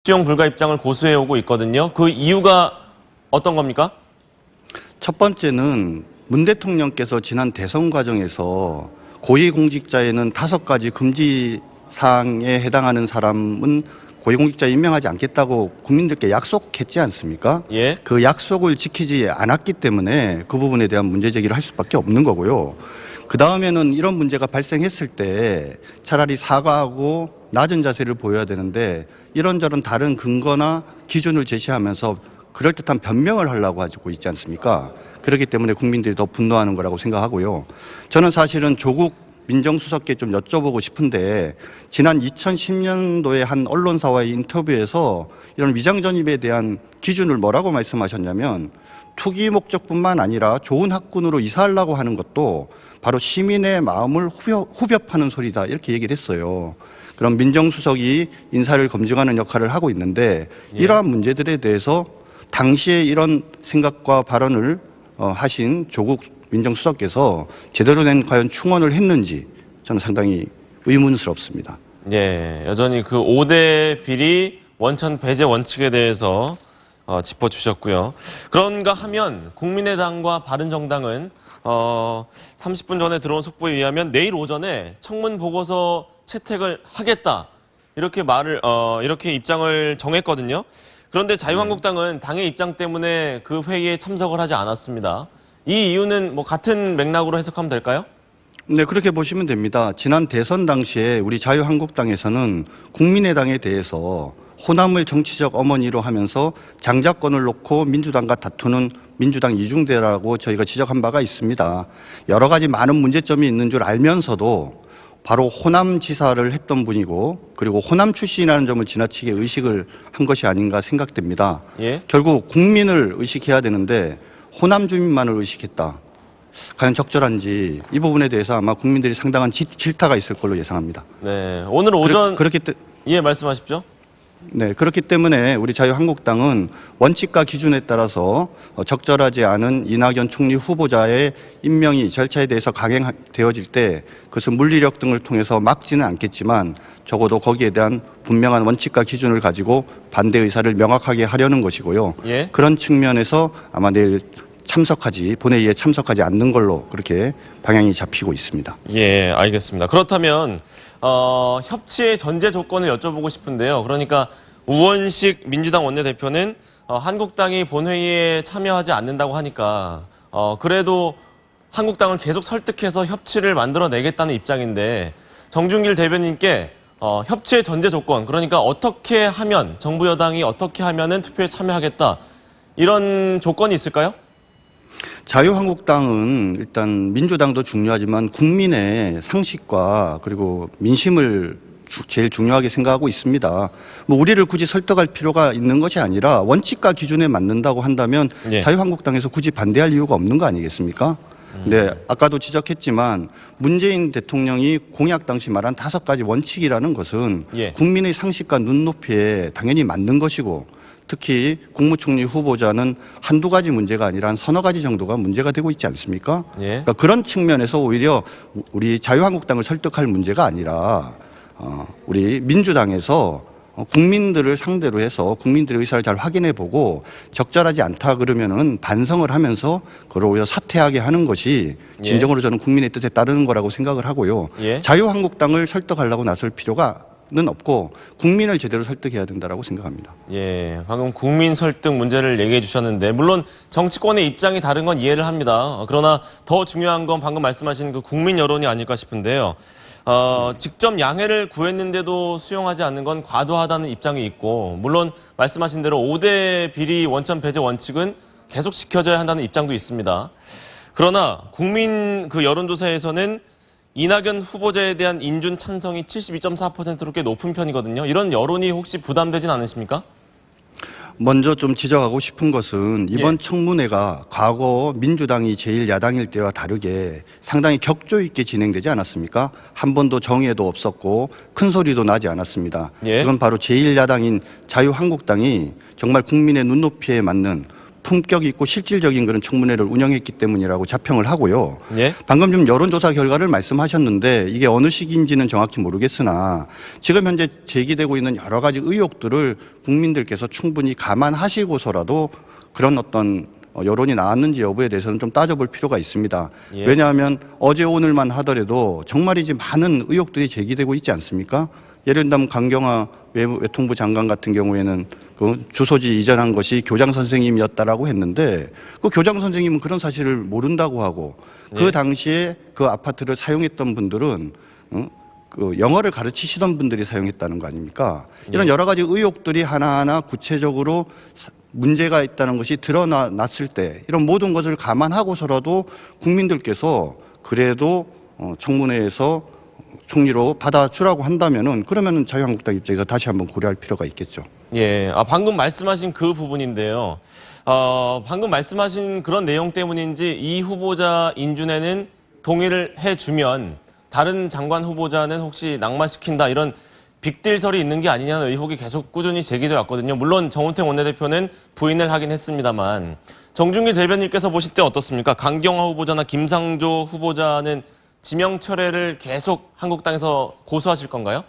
수용 불가 입장을 고수해오고 있거든요. 그 이유가 어떤 겁니까? 첫 번째는 문 대통령께서 지난 대선 과정에서 고위공직자에는 5가지 금지 사항에 해당하는 사람은 고위공직자에 임명하지 않겠다고 국민들께 약속했지 않습니까? 예. 그 약속을 지키지 않았기 때문에 그 부분에 대한 문제 제기를 할 수밖에 없는 거고요. 그 다음에는 이런 문제가 발생했을 때 차라리 사과하고 낮은 자세를 보여야 되는데 이런저런 다른 근거나 기준을 제시하면서 그럴듯한 변명을 하려고 하고 있지 않습니까? 그렇기 때문에 국민들이 더 분노하는 거라고 생각하고요. 저는 사실은 조국 민정수석께 좀 여쭤보고 싶은데 지난 2010년도에 한 언론사와의 인터뷰에서 이런 위장전입에 대한 기준을 뭐라고 말씀하셨냐면 투기 목적뿐만 아니라 좋은 학군으로 이사하려고 하는 것도 바로 시민의 마음을 후벼 파는 소리다 이렇게 얘기를 했어요. 그럼 민정수석이 인사를 검증하는 역할을 하고 있는데 이러한 문제들에 대해서 당시에 이런 생각과 발언을 하신 조국 민정수석께서 제대로 된 과연 충원을 했는지 저는 상당히 의문스럽습니다. 예, 여전히 그 5대 비리 원천 배제 원칙에 대해서 짚어주셨고요. 그런가 하면 국민의당과 바른정당은 30분 전에 들어온 속보에 의하면 내일 오전에 청문 보고서 채택을 하겠다 이렇게 입장을 정했거든요. 그런데 자유한국당은 당의 입장 때문에 그 회의에 참석을 하지 않았습니다. 이 이유는 뭐 같은 맥락으로 해석하면 될까요? 네, 그렇게 보시면 됩니다. 지난 대선 당시에 우리 자유한국당에서는 국민의당에 대해서 호남을 정치적 어머니로 하면서 장자권을 놓고 민주당과 다투는 민주당 이중대라고 저희가 지적한 바가 있습니다. 여러 가지 많은 문제점이 있는 줄 알면서도 바로 호남지사를 했던 분이고 그리고 호남 출신이라는 점을 지나치게 의식을 한 것이 아닌가 생각됩니다. 예? 결국 국민을 의식해야 되는데 호남 주민만을 의식했다. 과연 적절한지 이 부분에 대해서 아마 국민들이 상당한 질타가 있을 걸로 예상합니다. 네, 오늘 오전 예, 말씀하십시오. 네, 그렇기 때문에 우리 자유한국당은 원칙과 기준에 따라서 적절하지 않은 이낙연 총리 후보자의 임명이 절차에 대해서 강행되어질 때 그것은 물리력 등을 통해서 막지는 않겠지만 적어도 거기에 대한 분명한 원칙과 기준을 가지고 반대 의사를 명확하게 하려는 것이고요. 예? 그런 측면에서 아마 내일 본회의에 참석하지 않는 걸로 그렇게 방향이 잡히고 있습니다. 예, 알겠습니다. 그렇다면 협치의 전제 조건을 여쭤보고 싶은데요. 그러니까 우원식 민주당 원내대표는 한국당이 본회의에 참여하지 않는다고 하니까 그래도 한국당을 계속 설득해서 협치를 만들어내겠다는 입장인데 정준길 대변인께 협치의 전제 조건, 그러니까 어떻게 하면 정부 여당이 어떻게 하면은 투표에 참여하겠다 이런 조건이 있을까요? 자유한국당은 일단 민주당도 중요하지만 국민의 상식과 그리고 민심을 제일 중요하게 생각하고 있습니다. 뭐 우리를 굳이 설득할 필요가 있는 것이 아니라 원칙과 기준에 맞는다고 한다면 예. 자유한국당에서 굳이 반대할 이유가 없는 거 아니겠습니까? 네, 아까도 지적했지만 문재인 대통령이 공약 당시 말한 5가지 원칙이라는 것은 예. 국민의 상식과 눈높이에 당연히 맞는 것이고 특히 국무총리 후보자는 한두 가지 문제가 아니라 한 서너 가지 정도가 문제가 되고 있지 않습니까? 예. 그러니까 그런 측면에서 오히려 우리 자유한국당을 설득할 문제가 아니라 우리 민주당에서 국민들을 상대로 해서 국민들의 의사를 잘 확인해 보고 적절하지 않다 그러면은 반성을 하면서 그걸 오히려 사퇴하게 하는 것이 진정으로 저는 국민의 뜻에 따르는 거라고 생각을 하고요. 예. 자유한국당을 설득하려고 나설 필요가 는 없고 국민을 제대로 설득해야 된다라고 생각합니다. 예, 방금 국민 설득 문제를 얘기해 주셨는데 물론 정치권의 입장이 다른 건 이해를 합니다. 그러나 더 중요한 건 방금 말씀하신 그 국민 여론이 아닐까 싶은데요. 직접 양해를 구했는데도 수용하지 않는 건 과도하다는 입장이 있고 물론 말씀하신 대로 5대 비리 원천 배제 원칙은 계속 지켜져야 한다는 입장도 있습니다. 그러나 국민 그 여론조사에서는 이낙연 후보자에 대한 인준 찬성이 72.4%로 꽤 높은 편이거든요. 이런 여론이 혹시 부담되진 않으십니까? 먼저 좀 지적하고 싶은 것은 이번 예. 청문회가 과거 민주당이 제1야당일 때와 다르게 상당히 격조 있게 진행되지 않았습니까? 한 번도 정의도 없었고 큰 소리도 나지 않았습니다. 예. 그건 바로 제1야당인 자유한국당이 정말 국민의 눈높이에 맞는 품격 있고 실질적인 그런 청문회를 운영했기 때문이라고 자평을 하고요. 예? 방금 좀 여론조사 결과를 말씀하셨는데 이게 어느 시기인지는 정확히 모르겠으나 지금 현재 제기되고 있는 여러 가지 의혹들을 국민들께서 충분히 감안하시고서라도 그런 어떤 여론이 나왔는지 여부에 대해서는 좀 따져볼 필요가 있습니다. 예. 왜냐하면 어제 오늘만 하더라도 정말이지 많은 의혹들이 제기되고 있지 않습니까? 예를 들면 강경화 외통부 장관 같은 경우에는 그 주소지 이전한 것이 교장 선생님이었다라고 했는데 그 교장 선생님은 그런 사실을 모른다고 하고 그 예. 당시에 그 아파트를 사용했던 분들은 그 영어를 가르치시던 분들이 사용했다는 거 아닙니까? 이런 여러 가지 의혹들이 하나하나 구체적으로 문제가 있다는 것이 드러났을 때 이런 모든 것을 감안하고서라도 국민들께서 그래도 청문회에서 총리로 받아주라고 한다면은 그러면은 자유한국당 입장에서 다시 한번 고려할 필요가 있겠죠. 예, 방금 말씀하신 그 부분인데요. 방금 말씀하신 그런 내용 때문인지 이 후보자 인준에는 동의를 해주면 다른 장관 후보자는 혹시 낙마시킨다 이런 빅딜설이 있는 게 아니냐는 의혹이 계속 꾸준히 제기돼 왔거든요. 물론 정운택 원내대표는 부인을 하긴 했습니다만 정준길 대변인께서 보실 때 어떻습니까? 강경화 후보자나 김상조 후보자는 지명 철회를 계속 한국당에서 고수하실 건가요?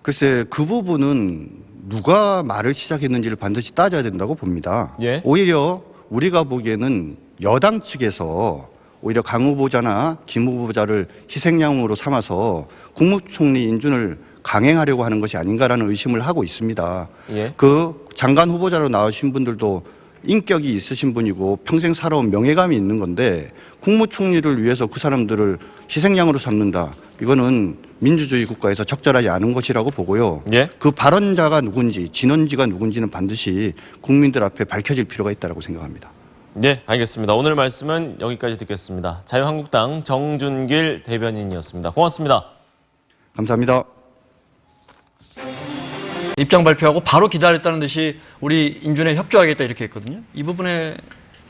글쎄 그 부분은 누가 말을 시작했는지를 반드시 따져야 된다고 봅니다. 예? 오히려 우리가 보기에는 여당 측에서 오히려 강 후보자나 김 후보자를 희생양으로 삼아서 국무총리 인준을 강행하려고 하는 것이 아닌가라는 의심을 하고 있습니다. 예? 그 장관 후보자로 나오신 분들도 인격이 있으신 분이고 평생 살아온 명예감이 있는 건데 국무총리를 위해서 그 사람들을 희생양으로 삼는다. 이거는 민주주의 국가에서 적절하지 않은 것이라고 보고요. 예? 그 발언자가 누군지 진원지가 누군지는 반드시 국민들 앞에 밝혀질 필요가 있다고 생각합니다. 네, 알겠습니다. 오늘 말씀은 여기까지 듣겠습니다. 자유한국당 정준길 대변인이었습니다. 고맙습니다. 감사합니다. 입장 발표하고 바로 기다렸다는 듯이 우리 인준에 협조하겠다 이렇게 했거든요. 이 부분에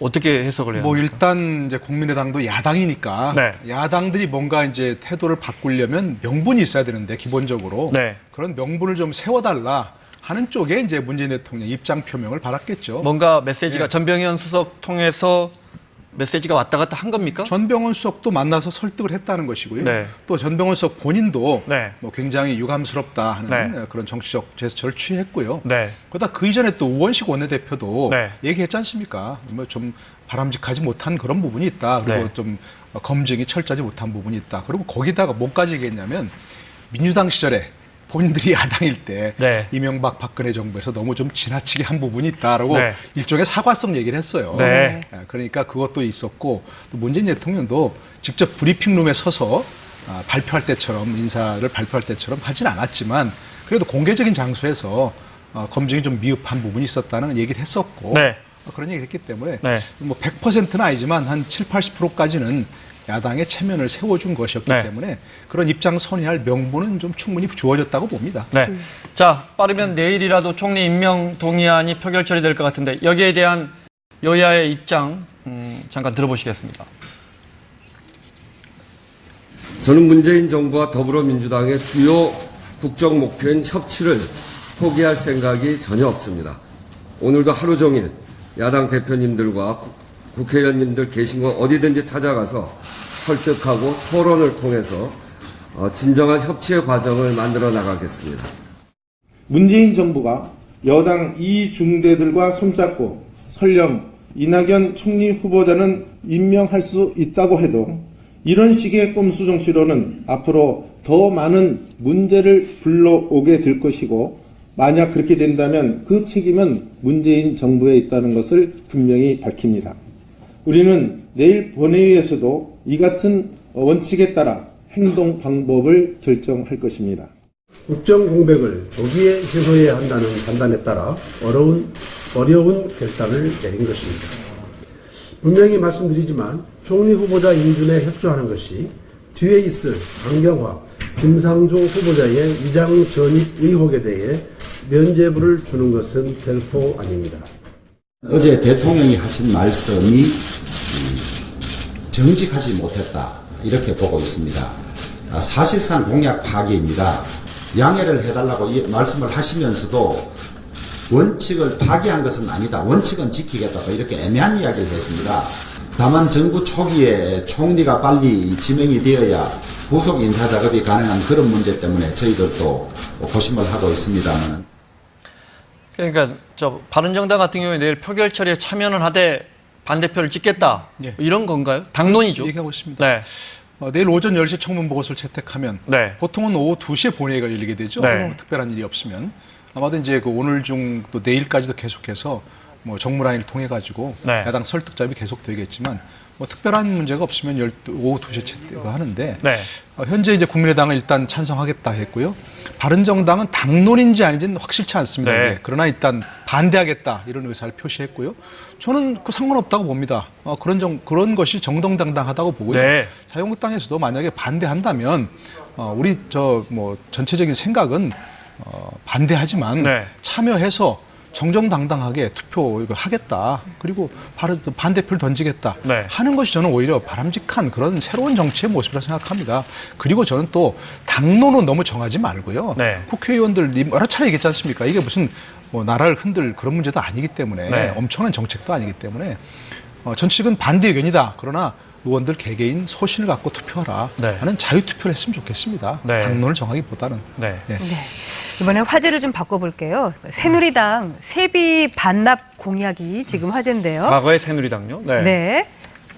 어떻게 해석을 해야 합니까? 일단 이제 국민의당도 야당이니까 네. 야당들이 뭔가 이제 태도를 바꾸려면 명분이 있어야 되는데 기본적으로 네. 그런 명분을 좀 세워달라 하는 쪽에 이제 문재인 대통령 입장 표명을 받았겠죠. 뭔가 메시지가 네. 전병현 수석 통해서 메시지가 왔다 갔다 한 겁니까? 전병헌 수석도 만나서 설득을 했다는 것이고요. 네. 또 전병헌 수석 본인도 네. 뭐 굉장히 유감스럽다 하는 그런 정치적 제스처를 취했고요. 네. 그러다 그 이전에 또 우원식 원내대표도 네. 얘기했지 않습니까? 뭐 좀 바람직하지 못한 그런 부분이 있다. 그리고 네. 좀 검증이 철저하지 못한 부분이 있다. 그리고 거기다가 뭐까지 얘기했냐면 민주당 시절에 본인들이 야당일 때 네. 이명박 박근혜 정부에서 너무 좀 지나치게 한 부분이 있다라고 네. 일종의 사과성 얘기를 했어요. 네. 그러니까 그것도 있었고 또 문재인 대통령도 직접 브리핑룸에 서서 발표할 때처럼 인사를 발표할 때처럼 하진 않았지만 그래도 공개적인 장소에서 검증이 좀 미흡한 부분이 있었다는 얘기를 했었고 네. 그런 얘기를 했기 때문에 네. 뭐 100%는 아니지만 한 7, 80%까지는 야당의 체면을 세워준 것이었기 네. 때문에 그런 입장 선회할 명분은 좀 충분히 주어졌다고 봅니다. 네. 자, 빠르면 내일이라도 총리 임명 동의안이 표결 처리될 것 같은데 여기에 대한 여야의 입장 잠깐 들어보시겠습니다. 저는 문재인 정부와 더불어민주당의 주요 국정 목표인 협치를 포기할 생각이 전혀 없습니다. 오늘도 하루 종일 야당 대표님들과 국회의원님들 계신 곳 어디든지 찾아가서 설득하고 토론을 통해서 진정한 협치의 과정을 만들어 나가겠습니다. 문재인 정부가 여당 이중대들과 손잡고 설령 이낙연 총리 후보자는 임명할 수 있다고 해도 이런 식의 꼼수 정치로는 앞으로 더 많은 문제를 불러오게 될 것이고 만약 그렇게 된다면 그 책임은 문재인 정부에 있다는 것을 분명히 밝힙니다. 우리는 내일 본회의에서도 이 같은 원칙에 따라 행동 방법을 결정할 것입니다. 국정 공백을 조기에 해소해야 한다는 판단에 따라 어려운 결단을 내린 것입니다. 분명히 말씀드리지만 총리 후보자 인준에 협조하는 것이 뒤에 있을 강경화, 김상조 후보자의 위장 전입 의혹에 대해 면죄부를 주는 것은 결코 아닙니다. 어제 대통령이 하신 말씀이 정직하지 못했다 이렇게 보고 있습니다. 사실상 공약 파기입니다. 양해를 해달라고 이 말씀을 하시면서도 원칙을 파기한 것은 아니다. 원칙은 지키겠다. 이렇게 애매한 이야기를 했습니다. 다만 정부 초기에 총리가 빨리 지명이 되어야 후속 인사 작업이 가능한 그런 문제 때문에 저희들도 고심을 하고 있습니다만. 그러니까 저 바른정당 같은 경우에 내일 표결 처리에 참여는 하되 반대표를 찍겠다. 예. 이런 건가요? 당론이죠. 얘기하고 있습니다. 네. 내일 오전 10시에 청문 보고서를 채택하면 네. 보통은 오후 2시에 본회의가 열리게 되죠. 네. 뭐 특별한 일이 없으면. 아마도 이제 그 오늘 중 또 내일까지도 계속해서 뭐 정무라인을 통해 가지고 네. 야당 설득 작업이 계속 되겠지만 뭐 특별한 문제가 없으면 오후 2시에 채택을 하는데 네. 현재 이제 국민의당은 일단 찬성하겠다 했고요. 바른정당은 당론인지 아닌지는 확실치 않습니다. 네. 이게. 그러나 일단 반대하겠다 이런 의사를 표시했고요. 저는 그 상관없다고 봅니다. 그런 것이 정정당당하다고 보고요. 네. 자유한국당에서도 만약에 반대한다면 우리 전체적인 생각은 반대하지만 네. 참여해서 정정당당하게 투표 이거 하겠다. 그리고 반대표를 던지겠다. 네. 하는 것이 저는 오히려 바람직한 그런 새로운 정치의 모습이라고 생각합니다. 그리고 저는 또 당론은 너무 정하지 말고요. 네. 국회의원들 여러 차례 얘기했지 않습니까? 이게 무슨 뭐 나라를 흔들 그런 문제도 아니기 때문에 네. 엄청난 정책도 아니기 때문에 전칙은 반대 의견이다. 그러나 의원들 개개인 소신을 갖고 투표하라 네. 하는 자유투표를 했으면 좋겠습니다. 네. 당론을 정하기보다는. 네. 예. 네. 이번에 화제를 좀 바꿔볼게요. 새누리당 세비 반납 공약이 지금 화제인데요. 과거의 새누리당요? 네. 네.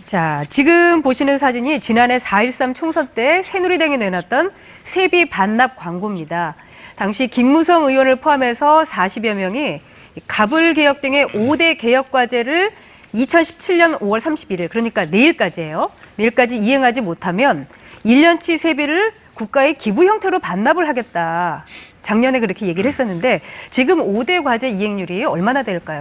자, 지금 보시는 사진이 지난해 4.13 총선 때 새누리당이 내놨던 세비 반납 광고입니다. 당시 김무성 의원을 포함해서 40여 명이 갑을 개혁 등의 5대 개혁 과제를 2017년 5월 31일, 그러니까 내일까지예요. 내일까지 이행하지 못하면 1년치 세비를 국가의 기부 형태로 반납을 하겠다. 작년에 그렇게 얘기를 했었는데 지금 5대 과제 이행률이 얼마나 될까요?